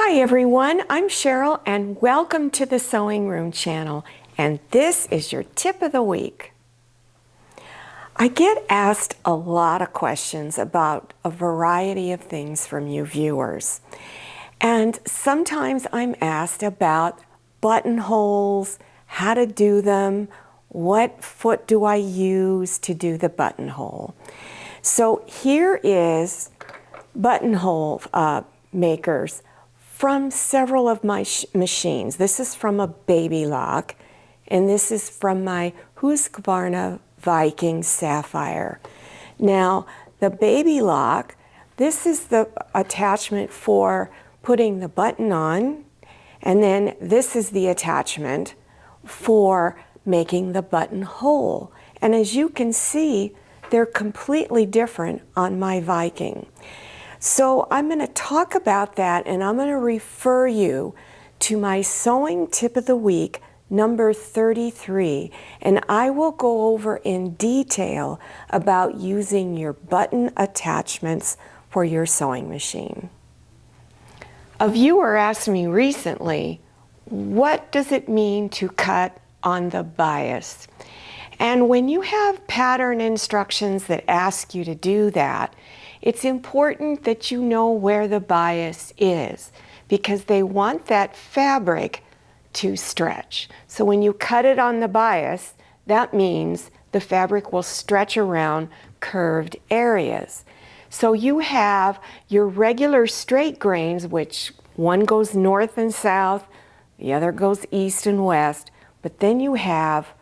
Hi everyone, I'm Cheryl and welcome to the Sewing Room channel, and this is your tip of the week. I get asked a lot of questions about a variety of things from you viewers, and sometimes I'm asked about buttonholes, how to do them, what foot do I use to do the buttonhole. So here is buttonhole makers from several of my machines. This is from a Baby Lock, and this is from my Husqvarna Viking Sapphire. Now, the Baby Lock, this is the attachment for putting the button on, and then this is the attachment for making the buttonhole. And as you can see, they're completely different on my Viking. So I'm going to talk about that, and I'm going to refer you to my sewing tip of the week, number 33, and I will go over in detail about using your button attachments for your sewing machine. A viewer asked me recently, what does it mean to cut on the bias? And when you have pattern instructions that ask you to do that, it's important that you know where the bias is, because they want that fabric to stretch. So when you cut it on the bias, that means the fabric will stretch around curved areas. So you have your regular straight grains, which one goes north and south, the other goes east and west, but then you have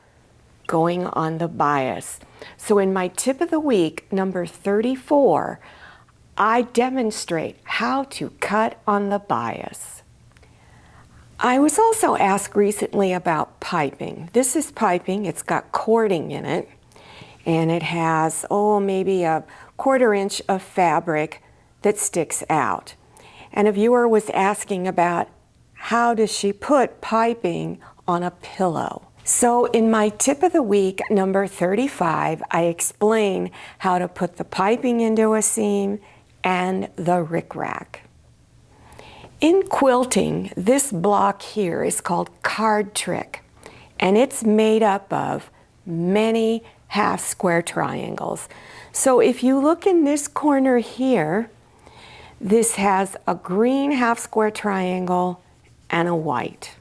going on the bias. So in my tip of the week, number 34, I demonstrate how to cut on the bias. I was also asked recently about piping. This is piping. It's got cording in it, and it has, maybe a 1/4 inch of fabric that sticks out. And a viewer was asking about how does she put piping on a pillow. So in my tip of the week, number 35, I explain how to put the piping into a seam and the rickrack. In quilting, this block here is called card trick, and it's made up of many half square triangles. So if you look in this corner here, this has a green half square triangle and a white.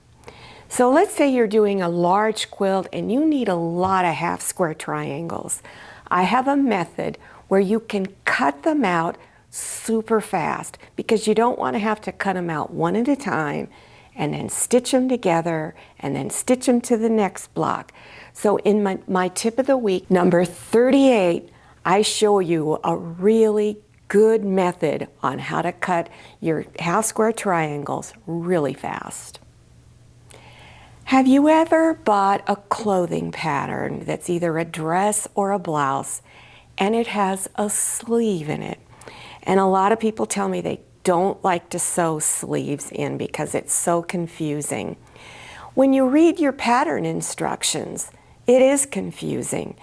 So let's say you're doing a large quilt and you need a lot of half square triangles. I have a method where you can cut them out super fast, because you don't want to have to cut them out one at a time and then stitch them together and then stitch them to the next block. So in my tip of the week, number 38, I show you a really good method on how to cut your half square triangles really fast. Have you ever bought a clothing pattern that's either a dress or a blouse and it has a sleeve in it? And a lot of people tell me they don't like to sew sleeves in because it's so confusing. When you read your pattern instructions, it is confusing.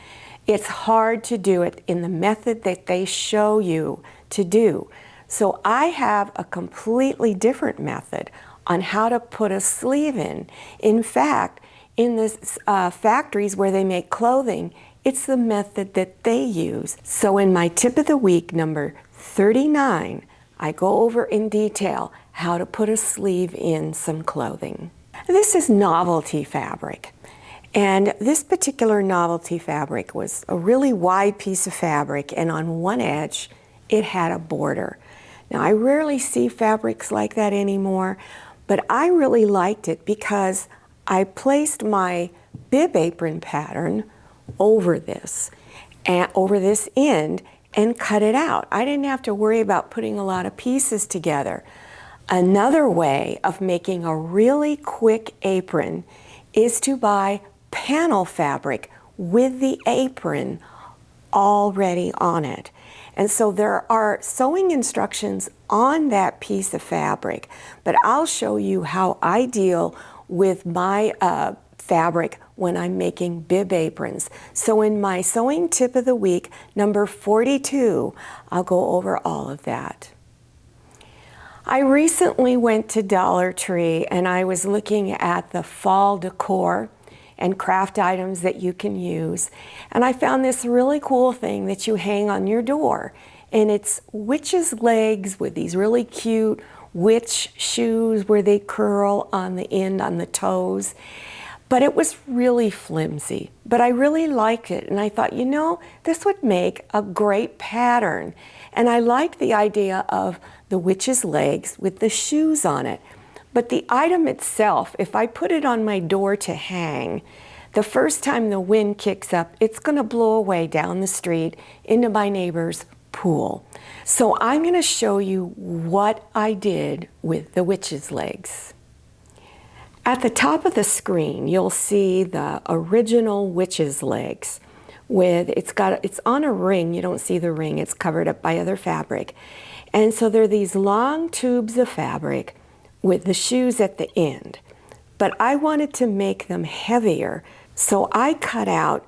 It's hard to do it in the method that they show you to do. So I have a completely different method on how to put a sleeve in. In fact, in the factories where they make clothing, it's the method that they use. So in my tip of the week, number 39, I go over in detail how to put a sleeve in some clothing. This is novelty fabric. And this particular novelty fabric was a really wide piece of fabric, and on one edge it had a border. Now I rarely see fabrics like that anymore, but I really liked it because I placed my bib apron pattern over this end and cut it out. I didn't have to worry about putting a lot of pieces together. Another way of making a really quick apron is to buy panel fabric with the apron already on it. And so there are sewing instructions on that piece of fabric, but I'll show you how I deal with my fabric when I'm making bib aprons. So in my sewing tip of the week, number 42, I'll go over all of that. I recently went to Dollar Tree and I was looking at the fall decor and craft items that you can use. And I found this really cool thing that you hang on your door. And it's witch's legs with these really cute witch shoes where they curl on the end, on the toes. But it was really flimsy. But I really liked it. And I thought, you know, this would make a great pattern. And I liked the idea of the witch's legs with the shoes on it. But the item itself, if I put it on my door to hang, the first time the wind kicks up, it's going to blow away down the street into my neighbor's pool. So I'm going to show you what I did with the witch's legs. At the top of the screen, you'll see the original witch's legs. It's on a ring. You don't see the ring. It's covered up by other fabric. And so there are these long tubes of fabric with the shoes at the end. But I wanted to make them heavier, so I cut out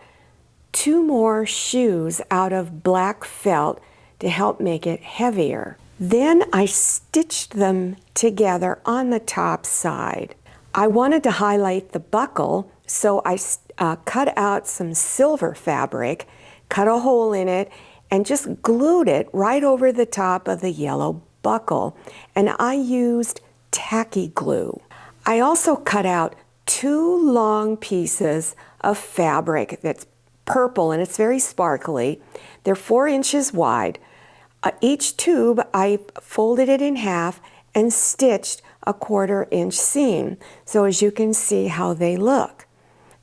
2 more shoes out of black felt to help make it heavier. Then I stitched them together on the top side. I wanted to highlight the buckle, so I cut out some silver fabric, cut a hole in it, and just glued it right over the top of the yellow buckle. And I used tacky glue. I also cut out 2 long pieces of fabric that's purple and it's very sparkly. They're 4 inches wide. Each tube, I folded it in half and stitched a 1/4 inch seam. So as you can see how they look.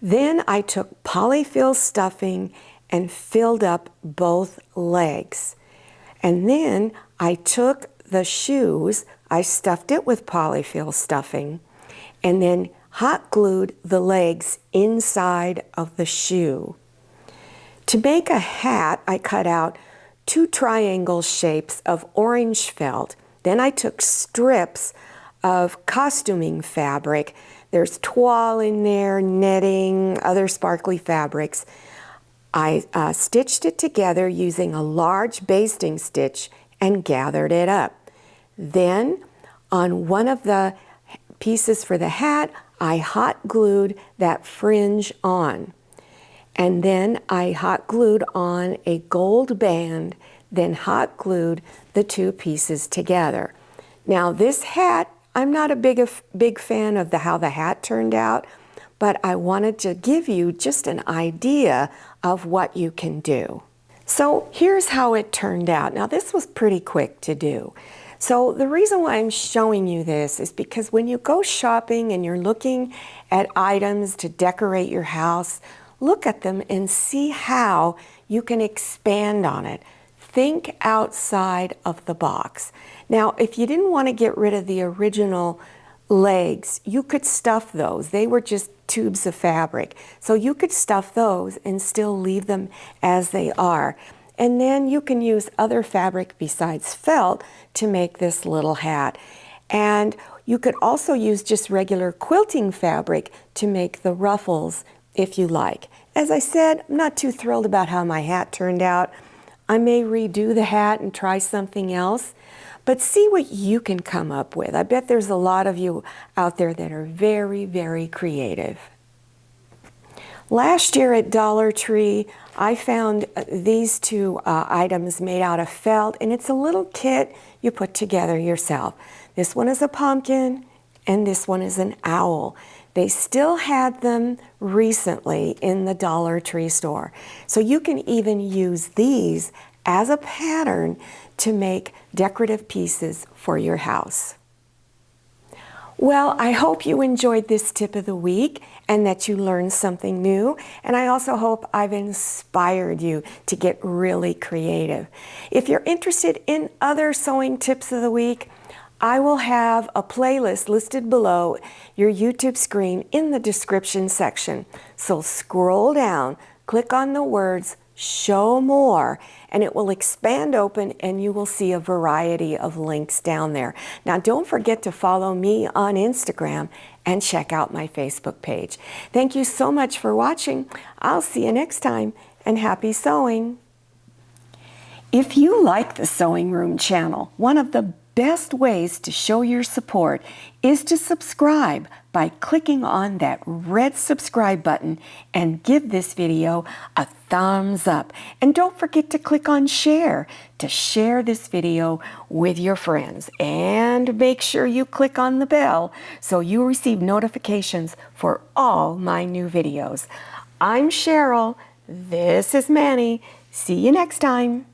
Then I took polyfill stuffing and filled up both legs. And then I took the shoes, I stuffed it with polyfill stuffing, and then hot glued the legs inside of the shoe. To make a hat, I cut out 2 triangle shapes of orange felt. Then I took strips of costuming fabric. There's toile in there, netting, other sparkly fabrics. I stitched it together using a large basting stitch and gathered it up. Then on one of the pieces for the hat, I hot glued that fringe on. And then I hot glued on a gold band, then hot glued the 2 pieces together. Now this hat, I'm not a big fan of how the hat turned out, but I wanted to give you just an idea of what you can do. So here's how it turned out. Now this was pretty quick to do. So the reason why I'm showing you this is because when you go shopping and you're looking at items to decorate your house, look at them and see how you can expand on it. Think outside of the box. Now, if you didn't want to get rid of the original legs, you could stuff those. They were just tubes of fabric. So you could stuff those and still leave them as they are. And then you can use other fabric besides felt to make this little hat. And you could also use just regular quilting fabric to make the ruffles if you like. As I said, I'm not too thrilled about how my hat turned out. I may redo the hat and try something else, but see what you can come up with. I bet there's a lot of you out there that are very, very creative. Last year at Dollar Tree, I found these 2 items made out of felt, and it's a little kit you put together yourself. This one is a pumpkin, and this one is an owl. They still had them recently in the Dollar Tree store. So you can even use these as a pattern to make decorative pieces for your house. Well, I hope you enjoyed this tip of the week and that you learned something new. And I also hope I've inspired you to get really creative. If you're interested in other sewing tips of the week, I will have a playlist listed below your YouTube screen in the description section. So scroll down, click on the words Show More, and it will expand open and you will see a variety of links down there. Now don't forget to follow me on Instagram and check out my Facebook page. Thank you so much for watching. I'll see you next time, and happy sewing. If you like the Sewing Room channel, one of the best ways to show your support is to subscribe by clicking on that red subscribe button and give this video a thumbs up. And don't forget to click on share to share this video with your friends. And make sure you click on the bell so you receive notifications for all my new videos. I'm Cheryl. This is Manny. See you next time.